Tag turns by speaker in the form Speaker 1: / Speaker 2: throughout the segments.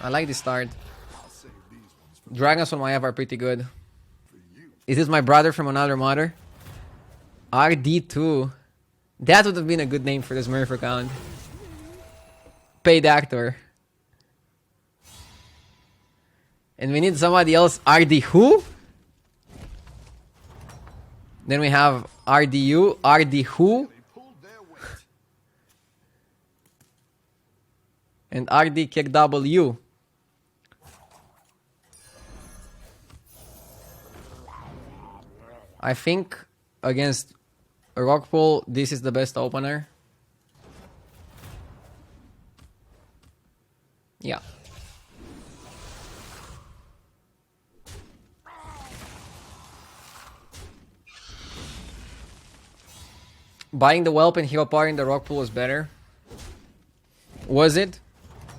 Speaker 1: I like the start. Dragons on my F are pretty good. Is this my brother from another mother? RD2. That would have been a good name for this Smurf account. Paid actor. And we need somebody else. RD who? Then we have RDU. RD who? And RD kick W. I think against Rockpool, this is the best opener. Yeah. Buying the Whelp and Hero Power in the Rockpool was better. Was it?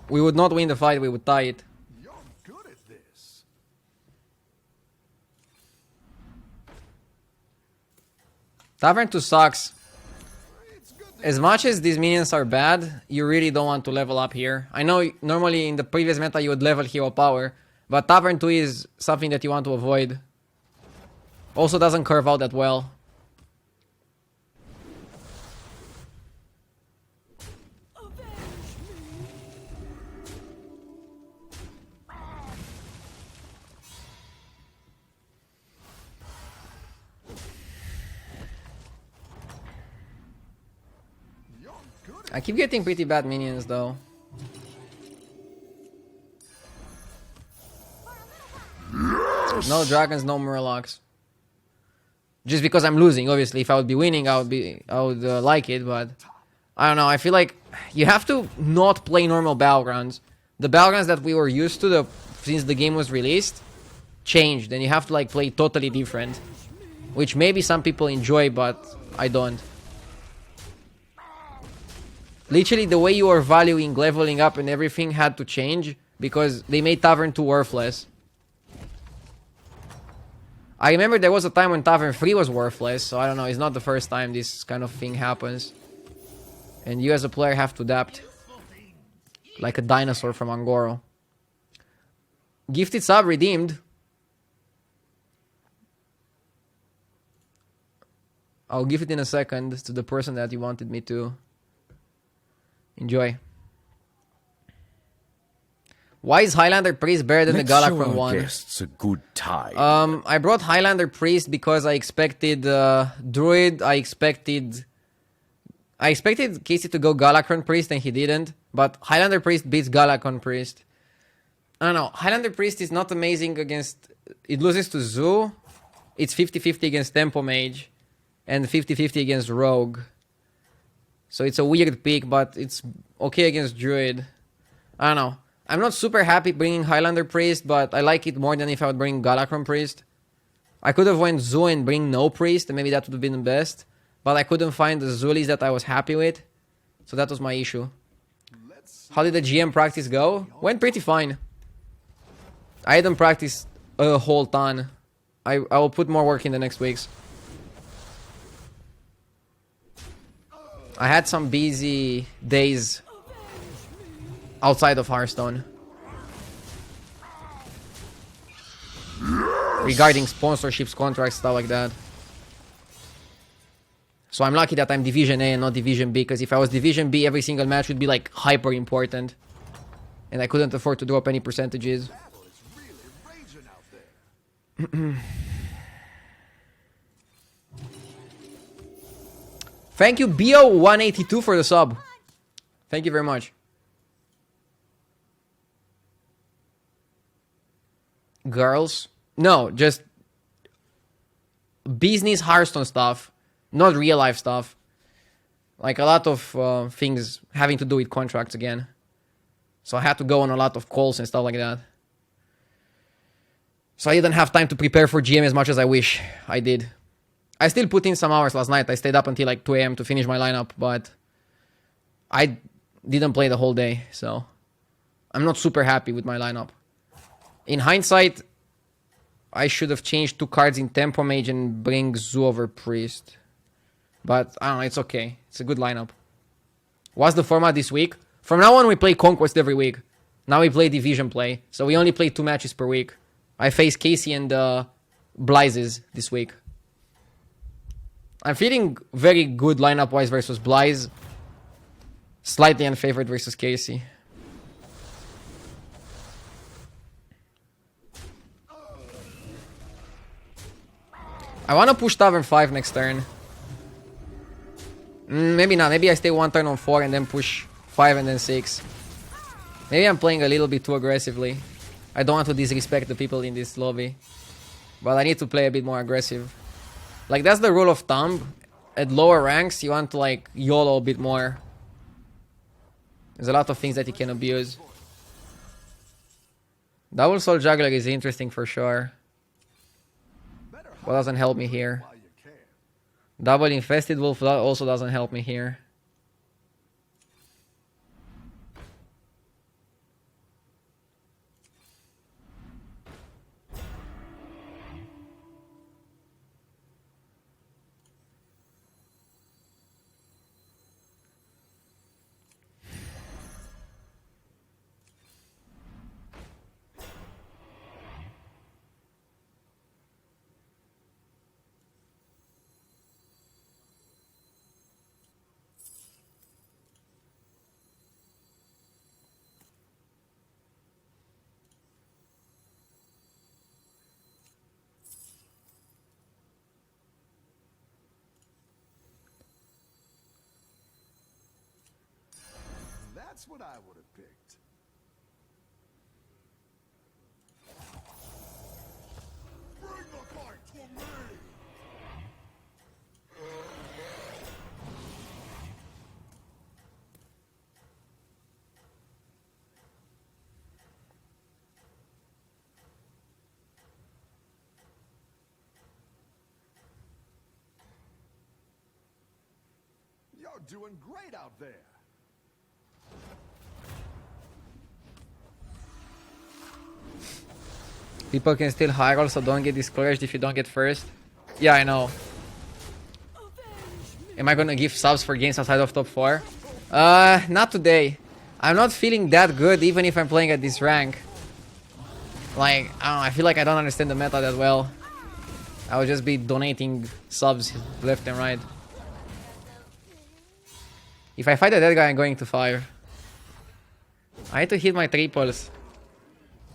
Speaker 1: We would not win the fight, we would tie it.
Speaker 2: You're good at this.
Speaker 1: Tavern 2 sucks. As much as these minions are bad, you really don't want to level up here. I know normally in the previous meta you would level Hero Power, but Tavern 2 is something that you want to avoid. Also doesn't curve out that well. I keep getting pretty bad minions though. No dragons, no murlocs. Just because I'm losing, obviously. If I would be winning, I would like it, but I don't know. I feel like you have to not play normal battlegrounds. The battlegrounds that we were used to since the game was released changed, and you have to like play totally different, which maybe some people enjoy, but I don't. Literally, the way you are valuing leveling up and everything had to change because they made Tavern 2 worthless. I remember there was a time when Tavern 3 was worthless, so I don't know, it's not the first time this kind of thing happens. And you as a player have to adapt. Like a dinosaur from Angoro. Gifted sub redeemed. I'll give it in a second to the person that you wanted me to. Enjoy. Why is Highlander Priest better than the Galakron one?
Speaker 2: Guests a good time.
Speaker 1: I brought Highlander Priest because I expected Druid. I expected Casey to go Galakron Priest and he didn't. But Highlander Priest beats Galakron Priest. I don't know. Highlander Priest is not amazing against... It loses to Zoo. It's 50-50 against Tempo Mage. And 50-50 against Rogue. So it's a weird pick, but it's okay against Druid. I don't know. I'm not super happy bringing Highlander Priest, but I like it more than if I would bring Galakron Priest. I could have went Zoo and bring no Priest, and maybe that would have been the best. But I couldn't find the Zulis that I was happy with. So that was my issue. How did the GM practice go? Went pretty fine. I didn't practice a whole ton. I will put more work in the next weeks. I had some busy days outside of Hearthstone regarding sponsorships, contracts, stuff like that. So I'm lucky that I'm Division A and not Division B, because if I was Division B, every single match would be like hyper important, and I couldn't afford to drop any percentages. Thank you, BO182, for the sub. Thank you very much. Girls? No, just business Hearthstone stuff. Not real life stuff. Like a lot of things having to do with contracts again. So I had to go on a lot of calls and stuff like that. So I didn't have time to prepare for GM as much as I wish I did. I still put in some hours last night. I stayed up until like 2 AM to finish my lineup, but I didn't play the whole day, so I'm not super happy with my lineup. In hindsight, I should have changed 2 cards in Tempo Mage and bring Zoo over Priest. But I don't know, it's okay. It's a good lineup. What's the format this week? From now on, we play Conquest every week. Now we play Division play. So we only play 2 matches per week. I face Casey and Blyzes this week. I'm feeling very good lineup-wise versus Blyze. Slightly unfavored versus Casey. I want to push Tavern 5 next turn. Maybe not. Maybe I stay 1 turn on 4 and then push 5 and then 6. Maybe I'm playing a little bit too aggressively. I don't want to disrespect the people in this lobby. But I need to play a bit more aggressive. Like, that's the rule of thumb. At lower ranks, you want to, like, YOLO a bit more. There's a lot of things that you can abuse. Double Soul Juggler is interesting for sure. But doesn't help me here. Double Infested Wolf also doesn't help me here.
Speaker 2: That's what I would have picked. Bring the fight to me! You're doing great out there.
Speaker 1: People can still high roll, so don't get discouraged if you don't get first. Yeah, I know. Am I gonna give subs for games outside of top 4? Not today. I'm not feeling that good even if I'm playing at this rank. Like, I don't know, I feel like I don't understand the meta that well. I would just be donating subs left and right. If I fight a dead guy, I'm going to 5. I need to hit my triples.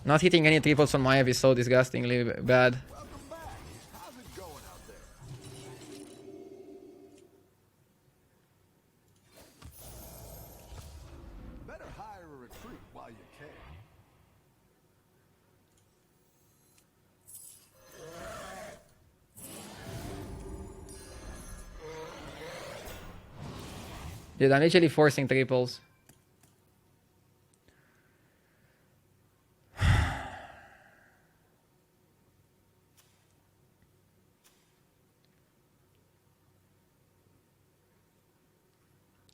Speaker 1: Not hitting any triples on Maiev is so disgustingly bad.
Speaker 2: Welcome back. How's it going out there? Better hire a recruit while you can.
Speaker 1: Dude, I'm literally forcing triples.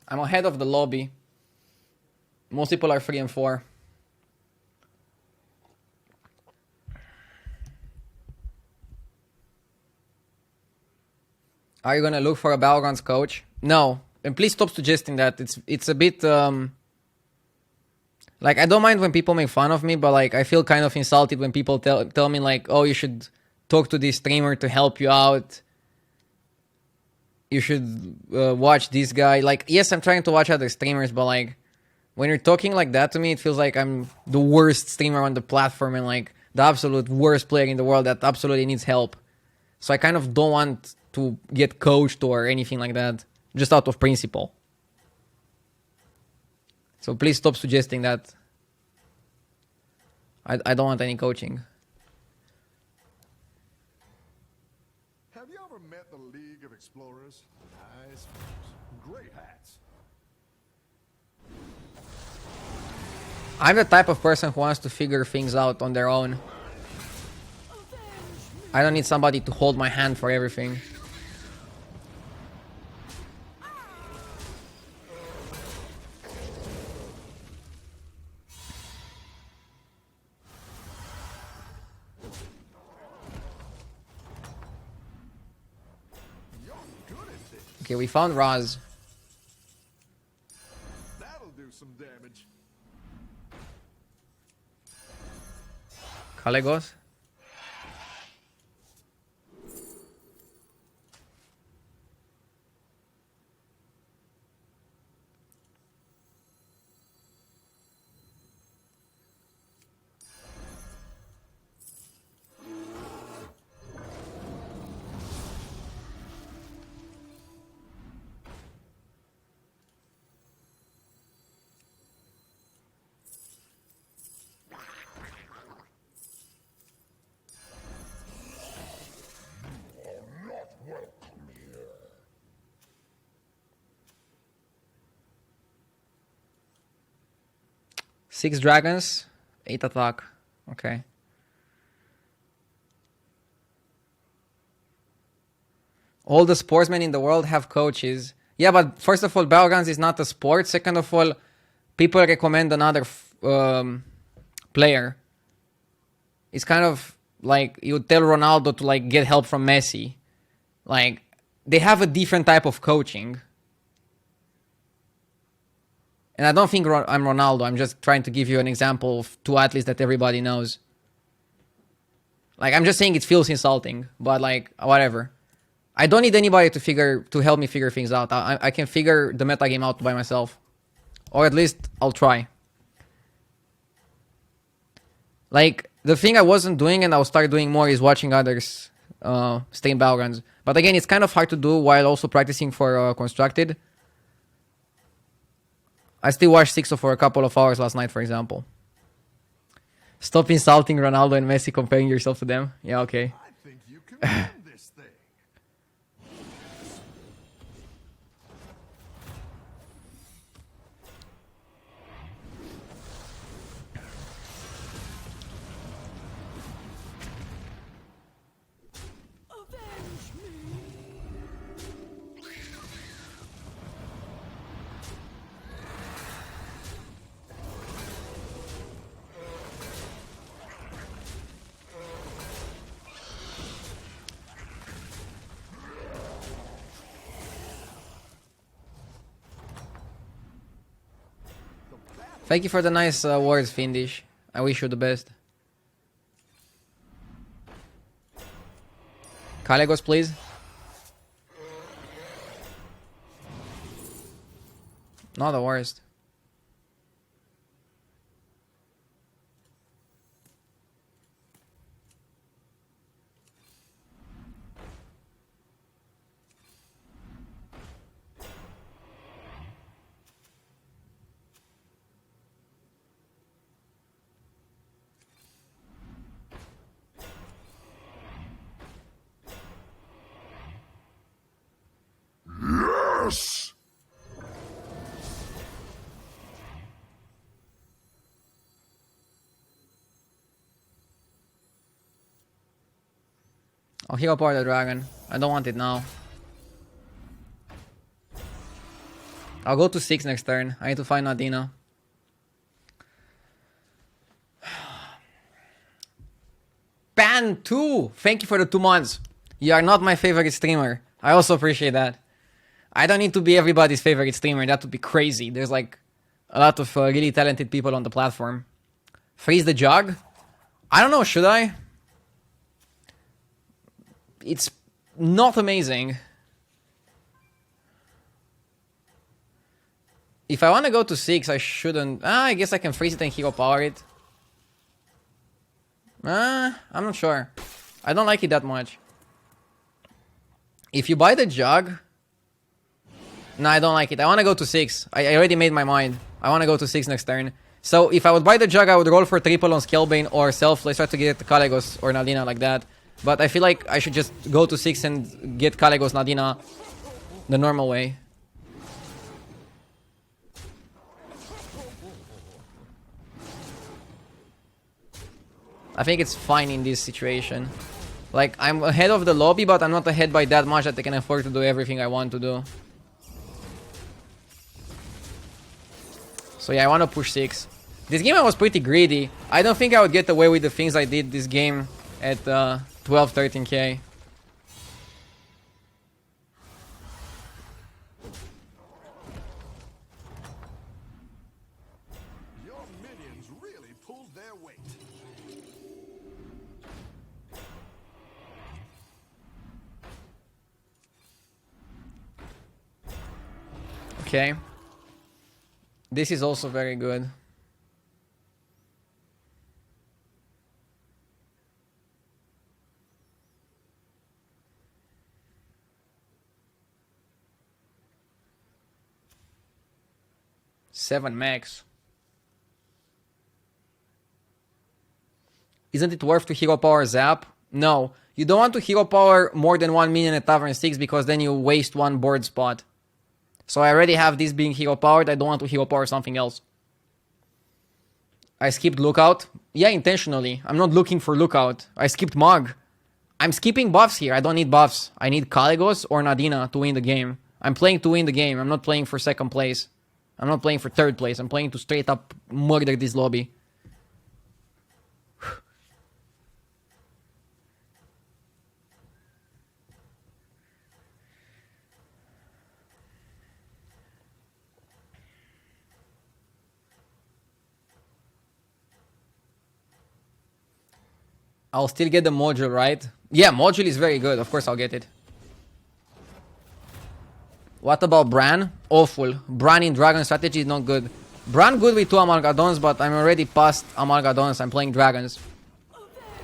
Speaker 1: I'm ahead of the lobby. Most people are 3 and 4. Are you gonna look for a Battlegrounds coach? No. And please stop suggesting that. It's a bit like, I don't mind when people make fun of me, but like I feel kind of insulted when people tell me like, oh, you should talk to this streamer to help you out. You should watch this guy. Like, yes, I'm trying to watch other streamers, but like, when you're talking like that to me, it feels like I'm the worst streamer on the platform and like the absolute worst player in the world that absolutely needs help. So I kind of don't want to get coached or anything like that, just out of principle. So please stop suggesting that. I don't want any coaching.
Speaker 2: Have you ever met the League of Explorers? Nice folks. Great hats.
Speaker 1: I'm the type of person who wants to figure things out on their own. I don't need somebody to hold my hand for everything. Okay, we found Raz.
Speaker 2: That'll do some some damage.
Speaker 1: Kalegos. Six dragons, 8 attack. Okay. All the sportsmen in the world have coaches. Yeah, but first of all, Battlegrounds is not a sport. Second of all, people recommend another player. It's kind of like you tell Ronaldo to like get help from Messi. Like they have a different type of coaching. And I don't think I'm Ronaldo. I'm just trying to give you an example of two athletes that everybody knows. Like, I'm just saying it feels insulting, but like, whatever. I don't need anybody to help me figure things out. I can figure the metagame out by myself. Or at least, I'll try. Like, the thing I wasn't doing and I'll start doing more is watching others stay in Battlegrounds. But again, it's kind of hard to do while also practicing for Constructed. I still watched Sixo for a couple of hours last night, for example. Stop insulting Ronaldo and Messi, comparing yourself to them. Yeah, okay.
Speaker 2: I think you can win this thing.
Speaker 1: Thank you for the nice words, Findish. I wish you the best. Kalegos, please. Not the worst.
Speaker 2: Yes!
Speaker 1: I'll heal apart the dragon. I don't want it now. I'll go to 6 next turn. I need to find Nadina. Pan 2! Thank you for the 2 months. You are not my favorite streamer. I also appreciate that. I don't need to be everybody's favorite streamer. That would be crazy. There's like a lot of really talented people on the platform. Freeze the jug? I don't know, should I? It's not amazing. If I want to go to 6, I shouldn't. I guess I can freeze it and hero power it. I'm not sure. I don't like it that much. If you buy the jug... No, I don't like it. I want to go to 6. I already made my mind. I want to go to 6 next turn. So if I would buy the jug, I would roll for triple on Scalebane or Selfless. Try to get Kalegos or Nadina like that. But I feel like I should just go to 6 and get Kalegos, Nadina the normal way. I think it's fine in this situation. Like, I'm ahead of the lobby, but I'm not ahead by that much that I can afford to do everything I want to do. So yeah, I want to push 6. This game I was pretty greedy. I don't think I would get away with the things I did this game at 12, 13k.
Speaker 2: pulled their weight.
Speaker 1: Okay. This is also very good. Seven max. Isn't it worth to hero power zap? No. You don't want to hero power more than 1 minion at Tavern 6 because then you waste one board spot. So I already have this being hero powered. I don't want to hero power something else. I skipped Lookout. Yeah, intentionally. I'm not looking for Lookout. I skipped Mog. I'm skipping buffs here. I don't need buffs. I need Caligos or Nadina to win the game. I'm playing to win the game. I'm not playing for second place. I'm not playing for third place. I'm playing to straight up murder this lobby. I'll still get the module, right? Yeah, module is very good. Of course I'll get it. What about Bran? Awful. Bran in Dragon strategy is not good. Bran good with 2 Amalgadons, but I'm already past Amalgadons. I'm playing Dragons.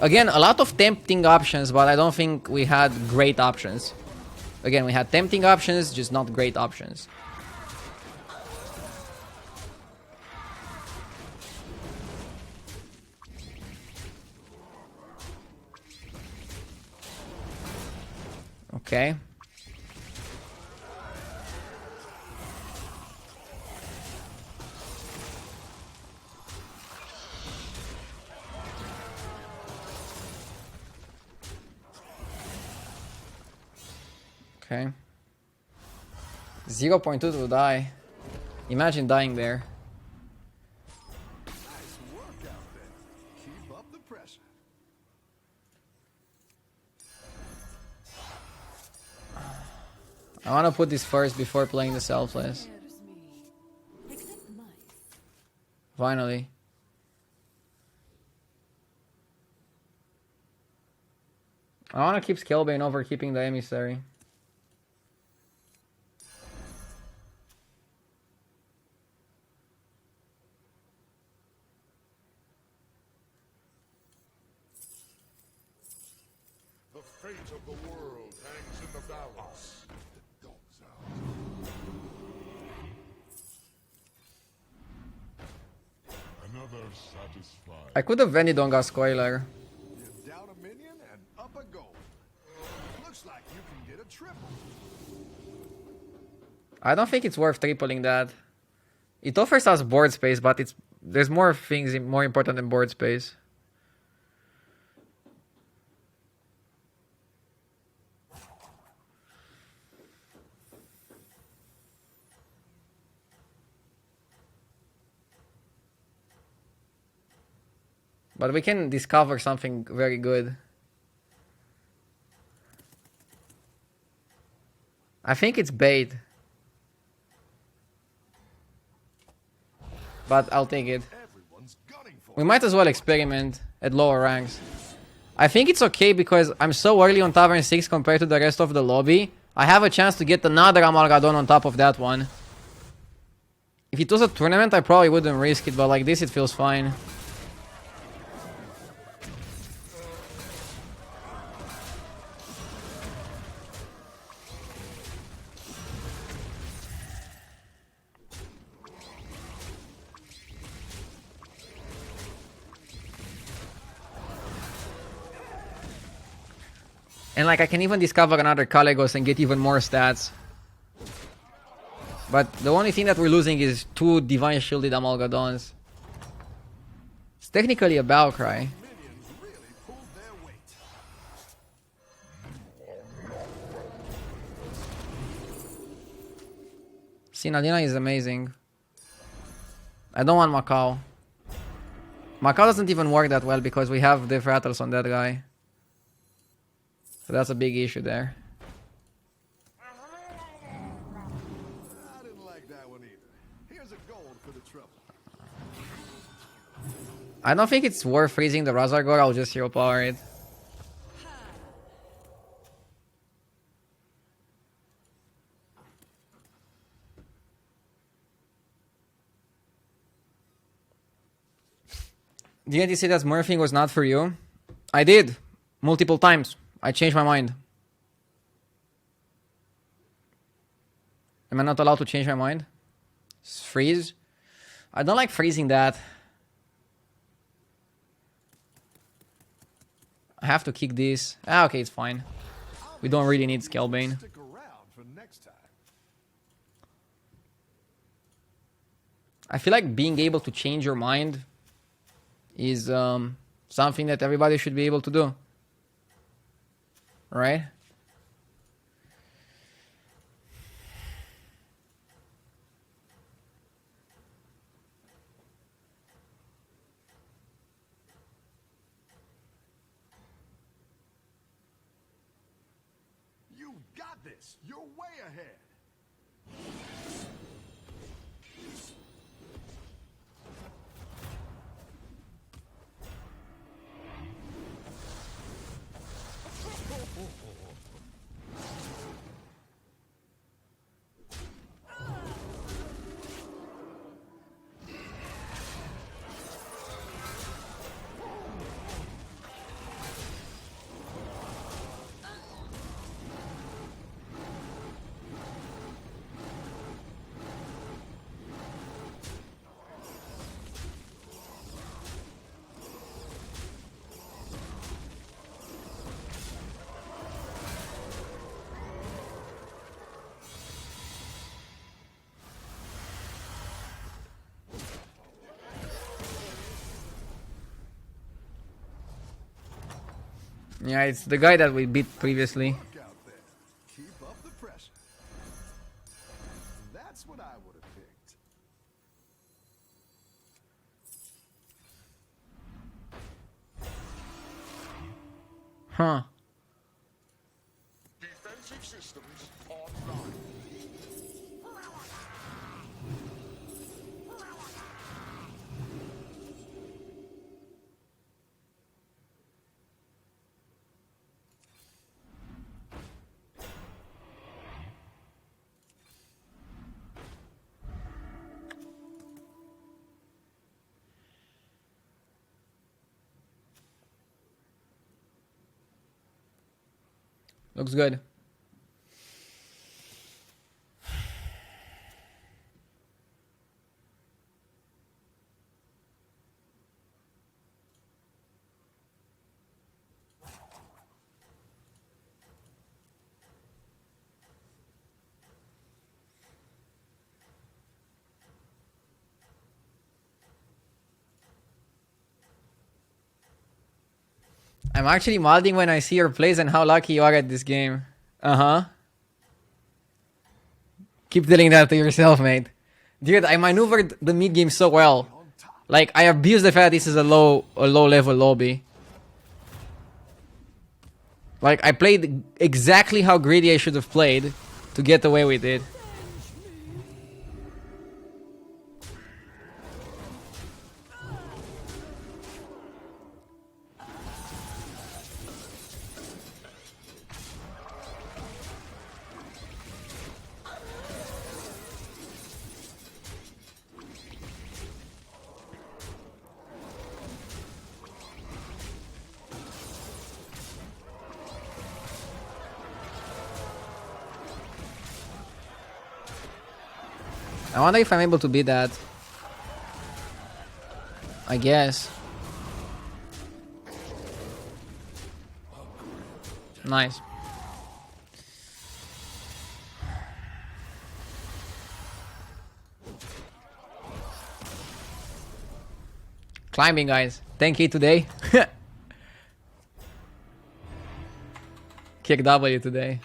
Speaker 1: Again, a lot of tempting options, but I don't think we had great options. Again, we had tempting options, just not great options. Okay. Okay. 0.2 to die. Imagine dying there.
Speaker 2: Nice work out there. Keep up the pressure.
Speaker 1: I want to put this first before playing the selfless. Finally. I want to keep Scalebane over keeping the Emissary.
Speaker 2: The fate of the world hangs in the balance. The dog's out. Another satisfied.
Speaker 1: I could have vended on Gascoiler.
Speaker 2: You're down a minion and up a goal. Looks like you can get a triple.
Speaker 1: I don't think it's worth tripling that. It offers us board space, but there's more things more important than board space. But we can discover something very good. I think it's bait. But I'll take it.
Speaker 2: Everyone's gunning for
Speaker 1: We might as well experiment at lower ranks. I think it's okay because I'm so early on Tavern 6 compared to the rest of the lobby. I have a chance to get another Amalgadon on top of that one. If it was a tournament, I probably wouldn't risk it, but like this, it feels fine. And like I can even discover another Caligos and get even more stats. But the only thing that we're losing is 2 Divine Shielded Amalgadons. It's technically a Battle Cry.
Speaker 2: minions really pulled their weight.
Speaker 1: Sinadina is amazing. I don't want Macau. Macau doesn't even work that well because we have Def Rattles on that guy. So that's a big issue there.
Speaker 2: I didn't like that one either. Here's a gold for the trouble.
Speaker 1: I don't think it's worth freezing the Razorgore. I'll just hero power it. Didn't you say that smurfing was not for you? I did. Multiple times. I changed my mind. Am I not allowed to change my mind? Freeze? I don't like freezing that. I have to kick this. Ah, okay, it's fine. We don't really need Scalebane.
Speaker 2: Stick around for next time.
Speaker 1: I feel like being able to change your mind is something that everybody should be able to do. Right?
Speaker 2: You got this. You're way ahead.
Speaker 1: Yeah, it's the guy that we beat previously.
Speaker 2: Look out there. Keep up the pressure. That's what I would have picked.
Speaker 1: Huh.
Speaker 2: Defensive systems online.
Speaker 1: Looks good. I'm actually modding when I see your plays and how lucky you are at this game. Uh-huh. Keep telling that to yourself, mate. Dude, I maneuvered the mid game so well. Like, I abused the fact this is a low level lobby. Like, I played exactly how greedy I should have played to get away with it. I wonder if I'm able to beat that. I guess. Nice. Climbing, guys. 10k today. Kick W today.